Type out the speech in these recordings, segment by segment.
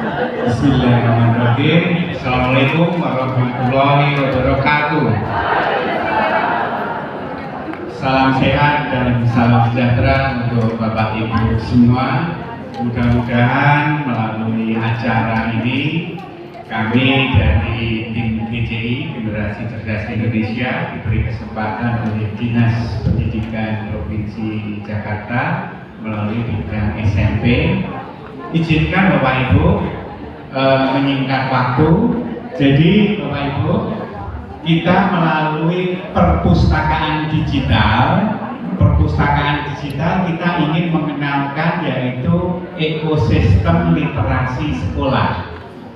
Bismillahirrahmanirrahim. Assalamualaikum warahmatullahi wabarakatuh. Salam sehat dan salam sejahtera untuk Bapak Ibu semua. Mudah-mudahan melalui acara ini kami dari tim GCI Generasi Cerdas Indonesia diberi kesempatan oleh Dinas Pendidikan Provinsi Jakarta melalui bidang SMP. Izinkan Bapak Ibu menyingkat waktu. Jadi Bapak Ibu, kita melalui perpustakaan digital kita ingin mengenalkan yaitu ekosistem literasi sekolah.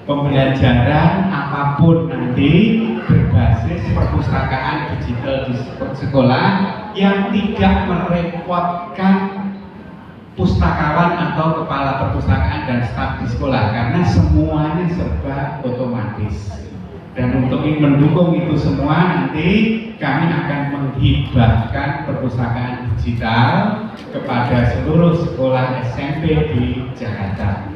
Pembelajaran apapun nanti berbasis perpustakaan digital di sekolah yang tidak merepotkan pustakawan atau kepala perpustakaan dan staf di sekolah, karena semuanya serba otomatis. Dan untuk mendukung itu semua, nanti kami akan menghibahkan perpustakaan digital kepada seluruh sekolah SMP di Jakarta.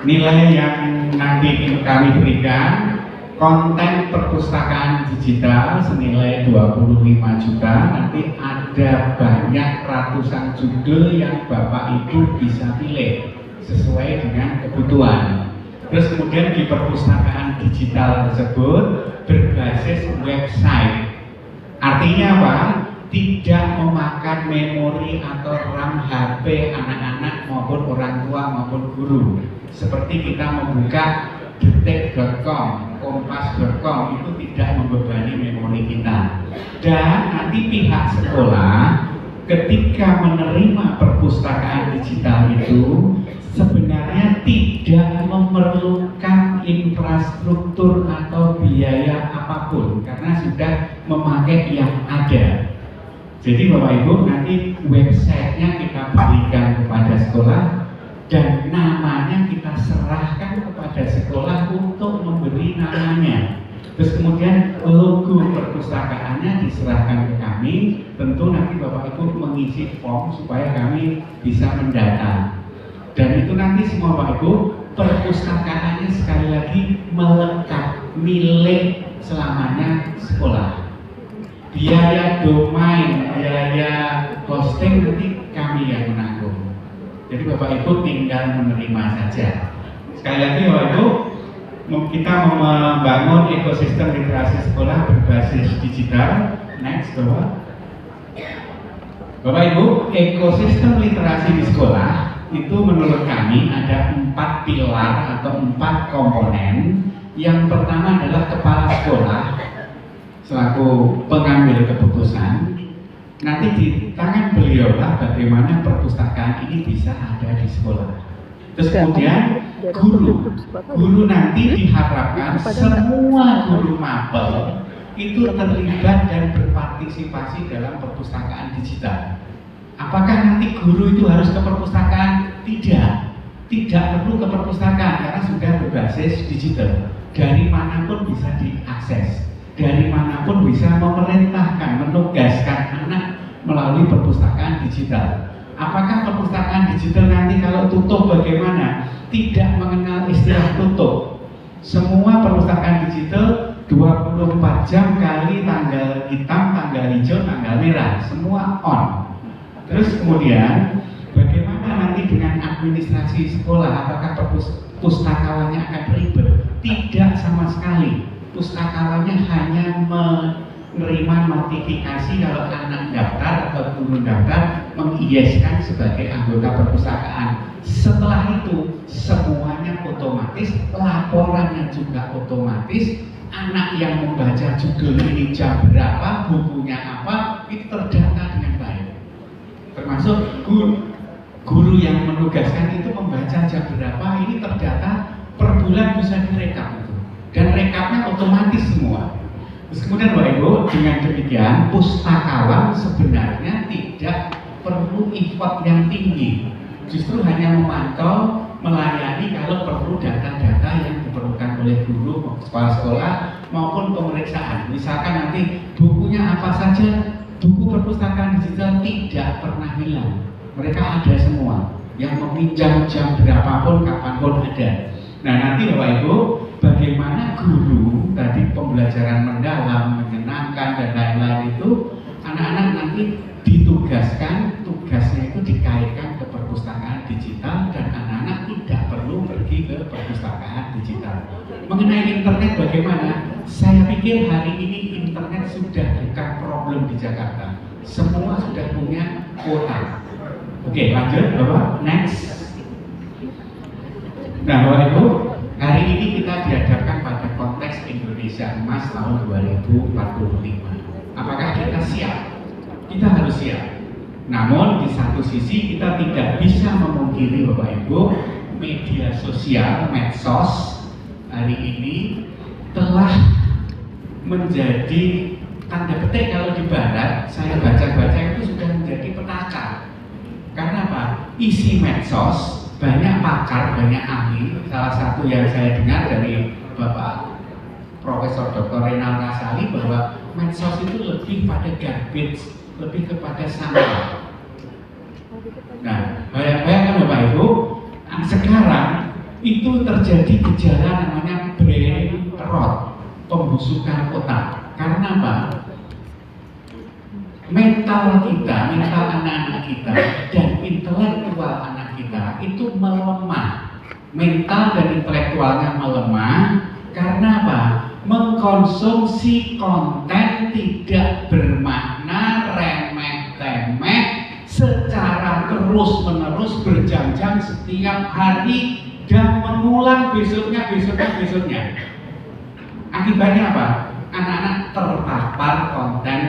Nilai yang nanti kami berikan, konten perpustakaan digital senilai 25 juta. Nanti ada banyak ratusan judul yang Bapak Ibu bisa pilih sesuai dengan kebutuhan. Terus kemudian di perpustakaan digital tersebut berbasis website. Artinya apa? Tidak memakan memori atau RAM HP anak-anak maupun orang tua maupun guru. Seperti kita membuka detik.com, kompas.com, itu tidak membebani memori kita. Dan nanti pihak sekolah ketika menerima perpustakaan digital itu sebenarnya tidak memerlukan infrastruktur atau biaya apapun karena sudah memakai yang ada. Jadi Bapak Ibu, nanti websitenya kita berikan kepada sekolah dan namanya kita serahkan kepada sekolah untuk memberi namanya. Terus kemudian logo perpustakaannya diserahkan ke kami. Tentu nanti Bapak Ibu mengisi form supaya kami bisa mendata. Dan itu nanti semua Bapak Ibu, perpustakaannya sekali lagi melekat milik selamanya sekolah. Biaya domain, biaya hosting nanti kami yang menanggung. Jadi Bapak Ibu tinggal menerima saja. Sekali lagi Bapak Ibu, kita membangun ekosistem literasi sekolah berbasis digital. Next, Bapak Ibu, ekosistem literasi di sekolah itu menurut kami ada 4 pilar atau 4 komponen. Yang pertama adalah kepala sekolah selaku pengambil keputusan. Nanti di tangan beliau lah bagaimana perpustakaan ini bisa ada di sekolah. Terus kemudian guru nanti diharapkan semua guru mapel itu terlibat dan berpartisipasi dalam perpustakaan digital. Apakah nanti guru itu harus ke perpustakaan? Tidak perlu ke perpustakaan karena sudah berbasis digital. Dari manapun bisa diakses, dari manapun bisa memerintahkan, menugaskan anak melalui perpustakaan digital. Apakah perpustakaan digital nanti kalau tutup bagaimana? Tidak mengenal istilah tutup. Semua perpustakaan digital 24 jam kali tanggal hitam, tanggal hijau, tanggal merah, semua on. Terus kemudian bagaimana nanti dengan administrasi sekolah? Apakah pustakawannya akan ribet? Tidak sama sekali. Pustakawannya hanya menerima notifikasi kalau anak daftar atau guru daftar, mengieskan sebagai anggota perpustakaan. Setelah itu semuanya otomatis, laporannya juga otomatis. Anak yang membaca judul ini jam berapa, bukunya apa, itu terdata dengan baik. Termasuk guru yang menugaskan itu membaca jam berapa, ini terdata per bulan bisa direkap itu. Dan rekapnya otomatis semua. Terus kemudian Bapak Ibu, dengan demikian pustakawan sebenarnya tidak perlu effort yang tinggi. Justru hanya memantau, melayani kalau perlu data-data yang diperlukan oleh guru, sekolah-sekolah maupun pemeriksaan. Misalkan nanti bukunya apa saja, buku perpustakaan digital tidak pernah hilang. Mereka ada semua. Yang meminjam jam berapapun, kapanpun ada ada. Nah nanti Bapak Ibu, bagaimana guru tadi pembelajaran mendalam, menyenangkan dan lain-lain itu, anak-anak nanti ditugaskan, tugasnya itu dikaitkan ke perpustakaan digital dan anak-anak tidak perlu pergi ke perpustakaan digital. Mengenai internet bagaimana? Saya pikir hari ini internet sudah bukan problem di Jakarta. Semua sudah punya kuota. Oke, lanjut Bapak, next. Nah Bapak Ibu, hari ini kita dihadapkan pada konteks Indonesia Emas tahun 2045. Apakah kita siap? Kita harus siap. Namun di satu sisi kita tidak bisa memungkiri Bapak Ibu, media sosial, medsos hari ini telah menjadi tanda petik kalau di barat saya baca-baca itu sudah menjadi petaka. Karena apa? Isi medsos banyak pakar, banyak ahli. Salah satu yang saya dengar dari Bapak Profesor Dr. Renal Kasali bahwa medsos itu lebih pada garbage, lebih kepada sampah. Nah, bayangkan Bapak Ibu, sekarang itu terjadi gejala namanya brain rot, pembusukan otak. Karena apa? Mental kita, mental anak-anak kita dan intelektual anak kita itu melemah. Mental dan intelektualnya melemah karena apa? Mengkonsumsi konten tidak bermakna, remeh-temeh secara terus-menerus berjam-jam setiap hari dan mengulang besoknya. Akibatnya apa? Anak-anak terpapar konten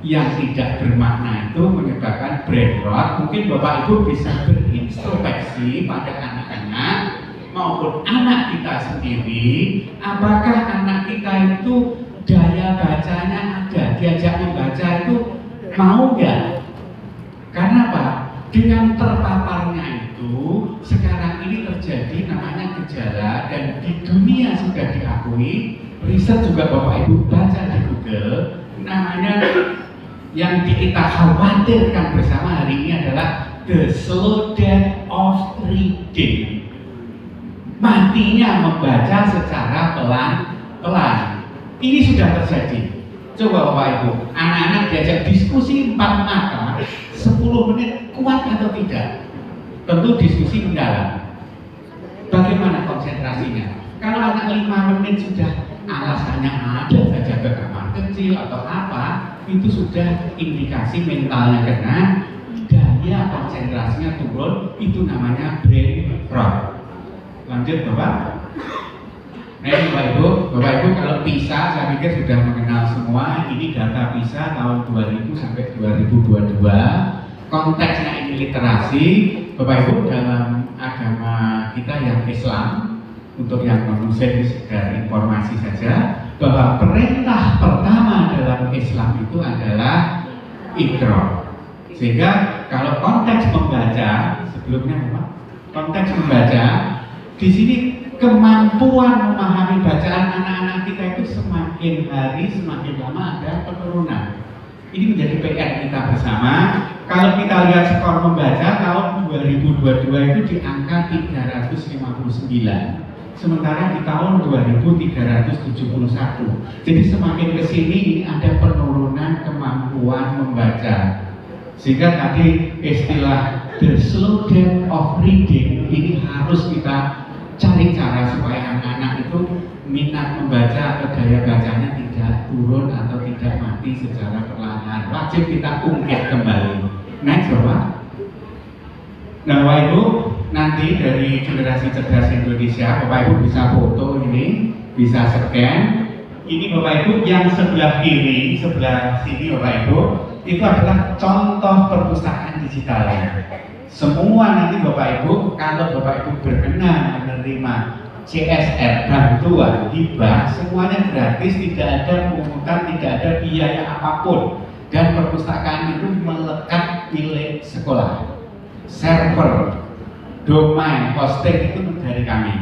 yang tidak bermakna itu menyebabkan brain rot. Mungkin Bapak Ibu bisa berintrospeksi pada anak-anak maupun anak kita sendiri, apakah anak kita itu daya bacanya ada, diajak membaca itu mau nggak? Karena apa? Dengan terpaparnya itu sekarang ini terjadi namanya gejala dan di dunia sudah diakui, riset juga Bapak Ibu baca di Google, namanya yang kita khawatirkan bersama hari ini adalah the slow death of reading. Matinya membaca secara pelan-pelan. Ini sudah terjadi. Coba Bapak Ibu, anak-anak diajak diskusi 4 mata 10 menit kuat atau tidak? Tentu diskusi mendalam. Bagaimana konsentrasinya? Kalau anak 5 menit sudah alasannya ada saja ke kamar kecil atau apa, itu sudah indikasi mentalnya kena, daya konsentrasinya turun, itu namanya brain rot. Lanjut Bapak. Nah ini Bapak Ibu kalau PISA saya pikir sudah mengenal semua. Ini data PISA tahun 2000 sampai 2022. Konteksnya ini literasi. Bapak Ibu dalam agama kita yang Islam, untuk yang non-Muslim sekedar informasi saja, bahwa perintah pertama dalam Islam itu adalah Iqra. Sehingga kalau konteks membaca, sebelumnya apa? Konteks membaca, di sini kemampuan memahami bacaan anak-anak kita itu semakin hari semakin lama ada penurunan. Ini menjadi PR kita bersama. Kalau kita lihat skor membaca tahun 2022 itu di angka 359. Sementara di tahun 2371. Jadi semakin ke sini ini ada penurunan kemampuan membaca. Sehingga tadi istilah the slow death of reading ini harus kita cari cara supaya anak-anak itu minat membaca atau daya bacanya tidak turun atau tidak mati secara perlahan. Wajib kita ungkit kembali. Next Bapak. Nah Bapak Ibu, nanti dari Generasi Cerdas Indonesia, Bapak Ibu bisa foto ini, bisa scan. Ini Bapak Ibu yang sebelah kiri, sebelah sini Bapak Ibu, itu adalah contoh perpustakaan digitalnya. Semua nanti Bapak Ibu, kalau Bapak Ibu berkenan menerima CSR, bantuan, hibah, semuanya gratis, tidak ada pungutan, tidak ada biaya apapun. Dan perpustakaan itu melekat milik sekolah. Server, domain, hosting itu dari kami.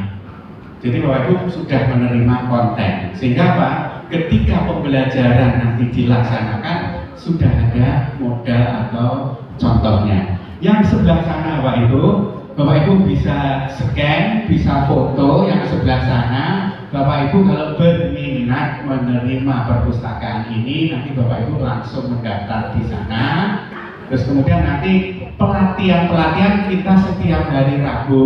Jadi Bapak Ibu sudah menerima konten. Sehingga apa? Ketika pembelajaran nanti dilaksanakan, sudah ada modal atau contohnya. Yang sebelah sana Bapak Ibu, Bapak Ibu bisa scan, bisa foto yang sebelah sana. Bapak Ibu kalau berminat menerima perpustakaan ini, nanti Bapak Ibu langsung mendaftar di sana. Terus kemudian nanti pelatihan-pelatihan kita setiap hari Rabu,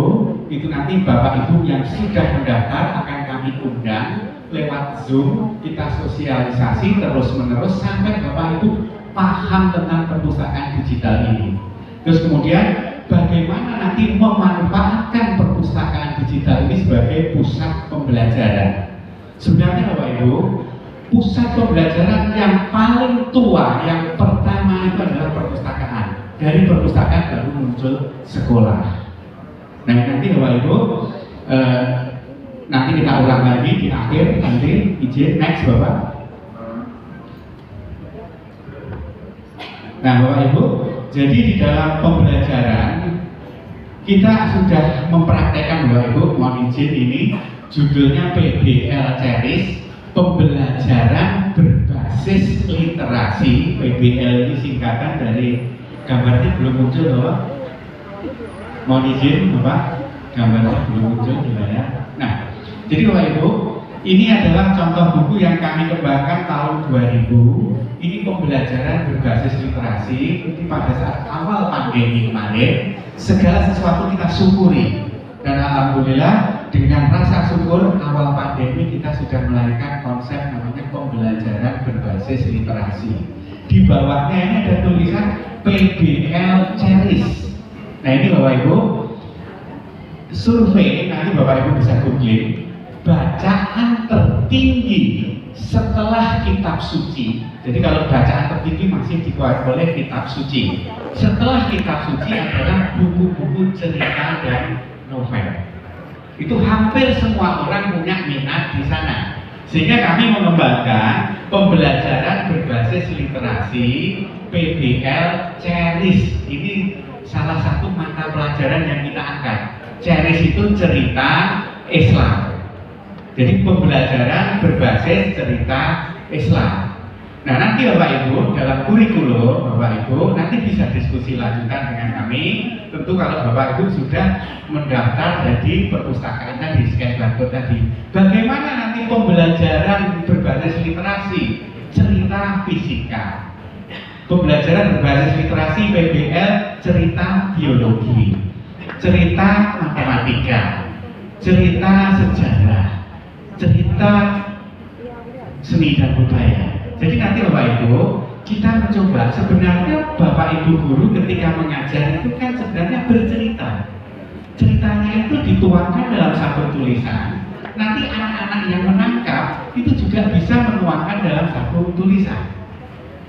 itu nanti Bapak Ibu yang sudah mendaftar akan kami undang lewat Zoom, kita sosialisasi terus-menerus sampai Bapak Ibu paham tentang perpustakaan digital ini. Terus kemudian bagaimana nanti memanfaatkan perpustakaan digital ini sebagai pusat pembelajaran. Sebenarnya Bapak Ibu, pusat pembelajaran yang paling tua, yang pertama itu adalah perpustakaan. Dari perpustakaan baru muncul sekolah. Nah nanti Bapak Ibu, nanti kita ulang lagi di akhir, nanti izin next Bapak. Nah Bapak Ibu, jadi di dalam pembelajaran kita sudah mempraktekkan Bapak Ibu, mohon izin ini judulnya PBL Cherish, pembelajaran berbasis literasi. PBL ini singkatan dari, gambarnya belum muncul Bapak, mohon izin Bapak, gambarnya belum muncul gimana. Nah jadi Bapak Ibu, ini adalah contoh buku yang kami kembangkan tahun 2000. Ini pembelajaran berbasis literasi. Ini pada saat awal pandemi kemarin, segala sesuatu kita syukuri. Dan alhamdulillah dengan rasa syukur awal pandemi kita sudah melahirkan konsep namanya pembelajaran berbasis literasi. Di bawahnya ini ada tulisan PBL Cherish. Nah ini Bapak Ibu, survei, nanti Bapak Ibu bisa googling, bacaan tertinggi setelah kitab suci. Jadi kalau bacaan tertinggi masih dikuasai oleh kitab suci. Setelah kitab suci adalah buku-buku cerita dan novel. Itu hampir semua orang punya minat di sana. Sehingga kami mengembangkan pembelajaran berbasis literasi PBL Cherish. Ini salah satu mata pelajaran yang kita angkat. Cherish itu cerita Islam. Jadi pembelajaran berbasis cerita Islam. Nah nanti Bapak Ibu dalam kurikulum Bapak Ibu nanti bisa diskusi lanjutan dengan kami. Tentu kalau Bapak Ibu sudah mendaftar jadi perpustakaan tadi, scan barcode tadi. Bagaimana nanti pembelajaran berbasis literasi cerita fisika, pembelajaran berbasis literasi PBL cerita biologi, cerita matematika, cerita sejarah, cerita seni dan budaya. Jadi nanti Bapak Ibu kita mencoba, sebenarnya Bapak Ibu guru ketika mengajar itu kan sebenarnya bercerita. Ceritanya itu dituangkan dalam satu tulisan. Nanti anak-anak yang menangkap itu juga bisa menuangkan dalam satu tulisan.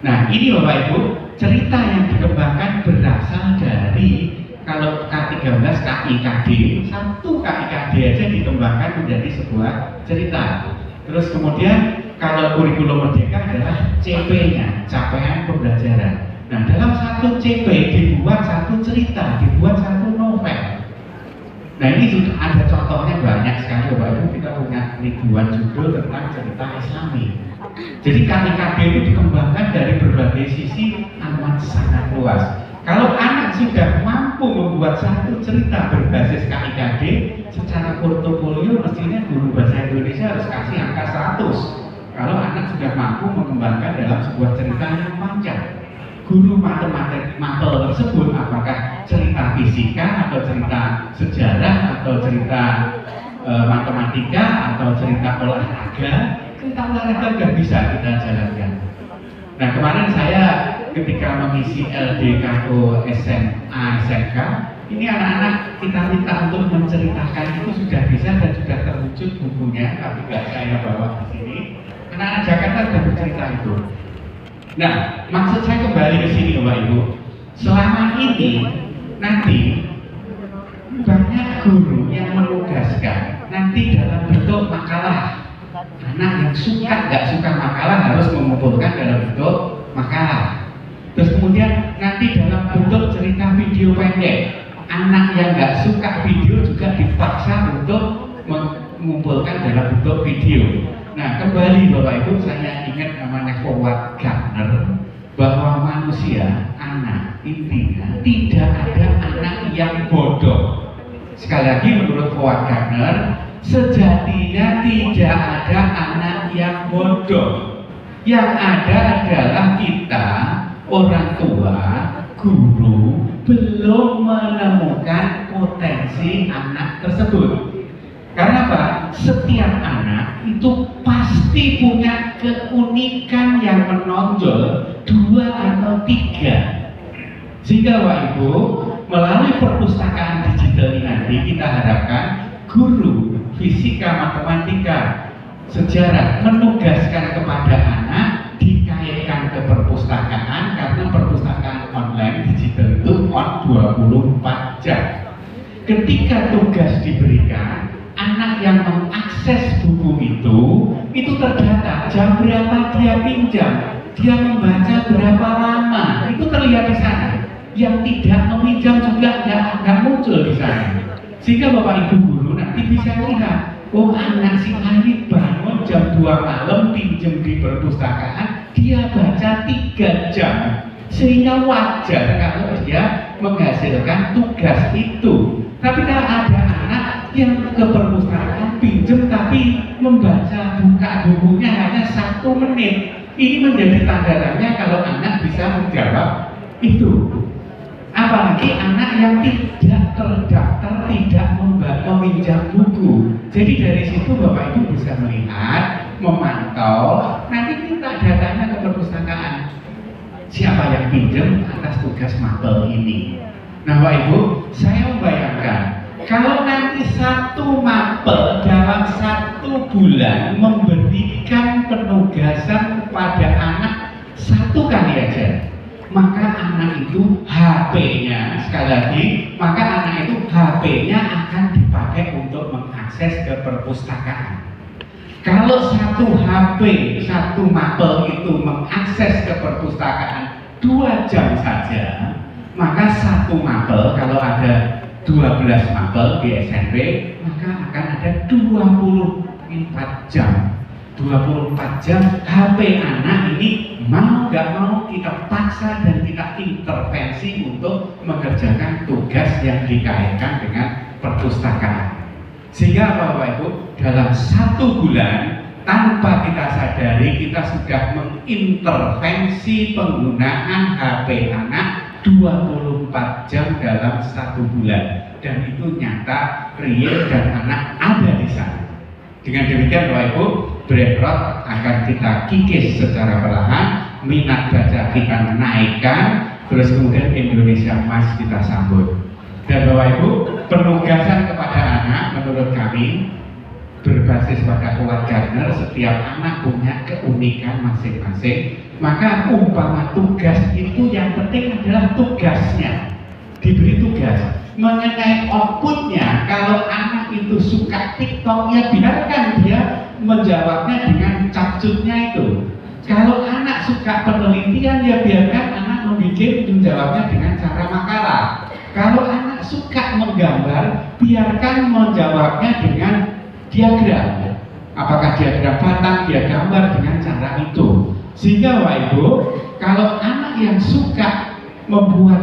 Nah ini Bapak Ibu, cerita yang dikembangkan berasal dari, kalau K13 KIKD, satu KIKD aja dikembangkan menjadi sebuah cerita. Terus kemudian kalau kurikulum merdeka adalah CP-nya, capaian pembelajaran. Nah dalam satu CP dibuat satu cerita, dibuat satu novel. Nah ini sudah ada contohnya banyak sekali Bapak Ibu, kita punya ribuan judul tentang cerita Islami. Jadi KIKD itu dikembangkan dari berbagai sisi amat sangat luas. Kalau anak sudah mampu membuat satu cerita berbasis KIKD, secara portofolio mestinya guru bahasa Indonesia harus kasih angka 100. Kalau anak sudah mampu mengembangkan dalam sebuah cerita yang panjang. Guru matematik mapel tersebut apakah cerita fisika atau cerita sejarah atau cerita matematika atau cerita olahraga, cerita olahraga nggak bisa kita jalankan. Nah kemarin saya ketika mengisi LDKO SMA SMK, ini anak-anak kita minta untuk menceritakan itu sudah bisa dan sudah terwujud bukunya, tapi nggak saya bawa di sini. Anak-anak Jakarta sudah bercerita itu. Nah, maksud saya kembali ke sini Bapak Ibu. Selama ini nanti banyak guru yang menugaskan nanti dalam bentuk makalah. Anak yang suka nggak suka makalah harus mengumpulkan dalam bentuk makalah. Terus kemudian nanti dalam bentuk cerita video pendek. Anak yang nggak suka video juga dipaksa untuk mengumpulkan dalam bentuk video. Nah kembali Bapak Ibu, saya ingat namanya Howard Gardner, bahwa manusia, anak, intinya tidak ada anak yang bodoh. sekali lagi menurut Howard Gardner, sejatinya tidak ada anak yang bodoh. Yang ada adalah kita, orang tua, guru, belum menemukan potensi anak tersebut. Karena apa? Setiap anak itu pasti punya keunikan yang menonjol 2 atau 3. Sehingga Bapak Ibu, melalui perpustakaan digital ini nanti kita harapkan guru fisika, matematika, sejarah menugaskan kepada anak dikaitkan ke perpustakaan, karena perpustakaan online digital itu on 24 jam. Ketika tugas diberikan, anak yang mengakses buku itu terdata jam berapa dia pinjam, dia membaca berapa lama, itu terlihat di sana. Yang tidak meminjam juga nggak muncul di sana. Sehingga Bapak Ibu guru nanti bisa lihat, oh anak si Alif bangun jam 2 malam pinjam di perpustakaan, dia baca 3 jam. Sehingga wajar kalau dia menghasilkan tugas itu. Tapi kalau ada anak yang ke perpustakaan pinjam tapi membaca buka bukunya hanya 1 menit, ini menjadi tanda tanya kalau anak bisa menjawab itu. Apalagi anak yang tidak terdaftar, tidak meminjam buku. Jadi dari situ Bapak Ibu bisa melihat, memantau, nanti kita datanya ke perpustakaan. Siapa yang pinjam atas tugas mapel ini? Nah Bapak Ibu, saya membayangkan kalau nanti 1 mapel dalam 1 bulan memberikan penugasan kepada anak 1 kali aja, maka anak itu HP-nya, sekali lagi, maka anak itu HP-nya akan dipakai untuk mengakses ke perpustakaan. Kalau 1 HP, 1 mapel itu mengakses ke perpustakaan 2 jam saja, maka 1 mapel, kalau ada 12 mapel di SMP, maka akan ada 24 jam. 24 jam HP anak ini mau gak mau kita paksa dan kita intervensi untuk mengerjakan tugas yang dikaitkan dengan perpustakaan. Sehingga Bapak Ibu, dalam 1 bulan tanpa kita sadari kita sudah mengintervensi penggunaan HP anak 24 jam dalam 1 bulan, dan itu nyata, real, dan anak ada di sana. Dengan demikian Bapak Ibu, Brainrot akan kita kikis secara perlahan, minat baca kita naikkan, terus kemudian Indonesia Emas kita sambut. Dan Bapak Ibu, penugasan kepada anak menurut kami berbasis pada Howard Gardner, setiap anak punya keunikan masing-masing. Maka umpama tugas itu yang penting adalah tugasnya, diberi tugas. Mengenai outputnya, kalau anak itu suka TikTok, ya biarkan dia menjawabnya dengan capcutnya itu. Kalau anak suka penelitian, ya biarkan anak menjawabnya dengan cara makalah. Kalau anak suka menggambar, biarkan menjawabnya dengan diagram. Apakah diagram batang, dia gambar dengan cara itu. Sehingga Bapak Ibu, kalau anak yang suka membuat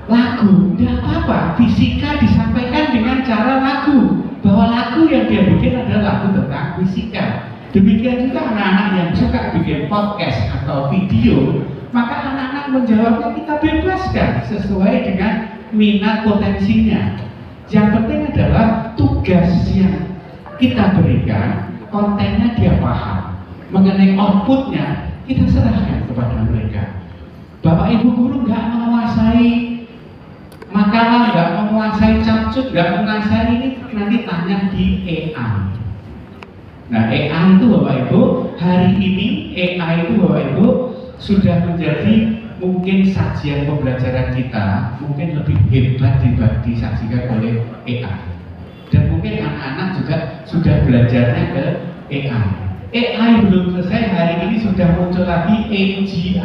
lagu, tidak apa-apa, fisika disampaikan dengan cara lagu, bahwa lagu yang dia bikin adalah lagu tentang fisika. Demikian juga anak-anak yang suka bikin podcast atau video, maka anak-anak menjawabnya kita bebaskan sesuai dengan minat potensinya. Yang penting adalah tugas yang kita berikan, kontennya dia paham. Mengenai outputnya, kita serahkan kepada mereka. Bapak Ibu guru nggak menguasai makalah, nggak menguasai capcut, nggak menguasai ini, nanti tanya di AI. Nah AI itu Bapak Ibu, hari ini AI itu Bapak Ibu sudah menjadi mungkin sajian pembelajaran kita, mungkin lebih hebat disajikan oleh AI. Dan mungkin anak-anak juga sudah belajarnya ke AI. AI belum selesai, hari ini sudah muncul lagi AGI.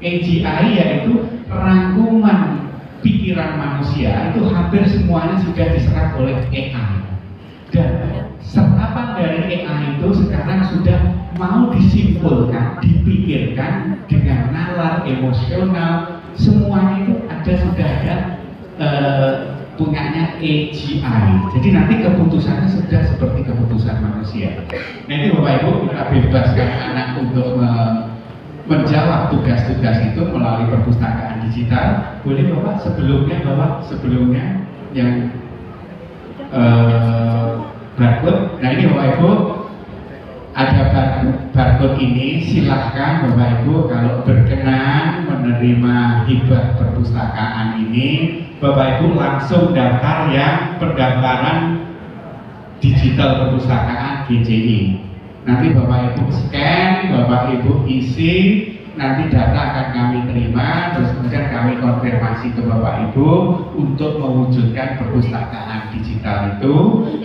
AGI yaitu rangkuman pikiran manusia, itu hampir semuanya sudah diserap oleh AI. Dan serapan dari AI itu sekarang sudah mau disimpulkan, dipikirkan dengan nalar emosional, semuanya itu sudah ada punyanya AGI. Jadi nanti keputusannya sudah seperti keputusan manusia. Nah ini Bapak Ibu, kita bebaskan anak untuk menjawab tugas-tugas itu melalui perpustakaan digital. Boleh Bapak sebelumnya yang barcode. Nah ini Bapak Ibu, ada barcode ini, silahkan Bapak Ibu kalau berkenan menerima hibah perpustakaan ini, Bapak Ibu langsung daftar yang pendaftaran digital perpustakaan GCI. Nanti Bapak Ibu scan, Bapak Ibu isi, nanti data akan kami terima, terus kemudian kami konfirmasi ke Bapak Ibu untuk mewujudkan perpustakaan digital itu.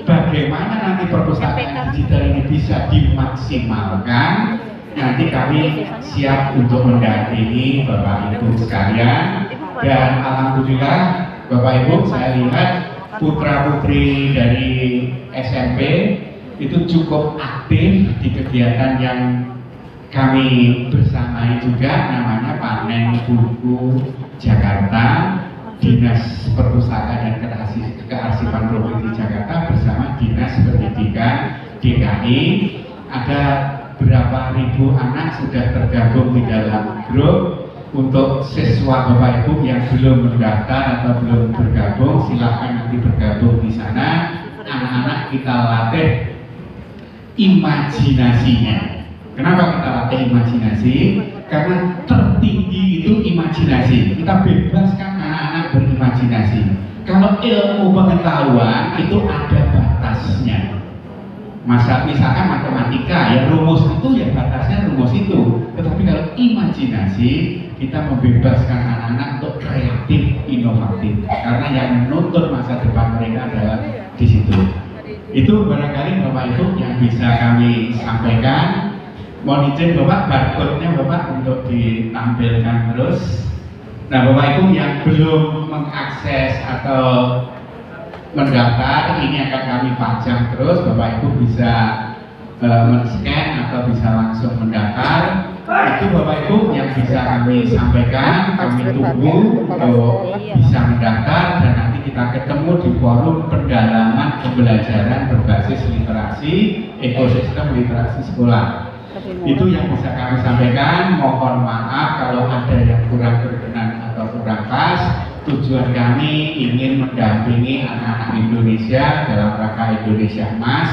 Bagaimana nanti perpustakaan digital ini bisa dimaksimalkan? Nanti kami siap untuk mendampingi Bapak Ibu sekalian. Dan alhamdulillah Bapak Ibu, saya lihat putra putri dari SMP itu cukup aktif di kegiatan yang kami bersamai juga, namanya Panen Buku Jakarta, Dinas Perpustakaan dan Kearsifan Provinsi Jakarta bersama Dinas Pendidikan DKI. Ada berapa ribu anak sudah tergabung di dalam grup. Untuk siswa Bapak Ibu yang belum mendaftar atau belum bergabung, silahkan nanti bergabung di sana. Anak-anak kita latih imajinasinya. Kenapa kita latih imajinasi? Karena tertinggi itu imajinasi. Kita bebaskan anak-anak berimajinasi. Kalau ilmu pengetahuan itu ada batasnya. Misalkan matematika, ya rumus itu ya batasnya rumus itu. Tetapi kalau imajinasi, kita membebaskan anak-anak untuk kreatif, inovatif. Karena yang menuntut masa depan mereka adalah di situ. Itu barangkali Bapak Ibu yang bisa kami sampaikan. Mohon izin Bapak, barcode-nya Bapak untuk ditampilkan terus. Nah Bapak Ibu yang belum mengakses atau mendaftar, ini akan kami pajang terus. Bapak Ibu bisa men-scan atau bisa langsung mendaftar. Itu Bapak Ibu yang bisa kami sampaikan. Kami tunggu untuk bisa mendaftar dan nanti kita ketemu di forum pendalaman pembelajaran berbasis literasi, ekosistem literasi sekolah. Itu yang bisa kami sampaikan. Mohon maaf kalau ada yang kurang berkenan atau kurang pas. Tujuan kami ingin mendampingi anak-anak Indonesia dalam rangka Indonesia Emas.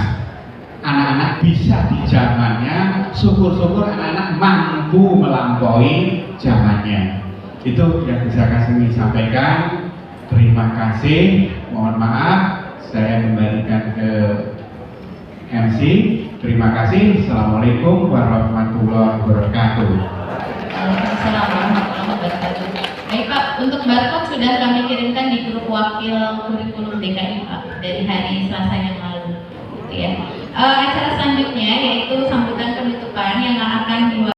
Anak-anak bisa di zamannya, syukur-syukur anak-anak mampu melampaui zamannya. Itu yang bisa kami sampaikan. Terima kasih. Mohon maaf, saya kembalikan ke MC. Terima kasih. Assalamualaikum warahmatullahi wabarakatuh. Waalaikumsalam warahmatullahi wabarakatuh. Baik Pak, untuk barcode sudah kami kirimkan di grup wakil kurikulum DKI Pak dari hari Selasa yang lalu. Gitu ya. Acara selanjutnya yaitu sambutan penutupan yang akan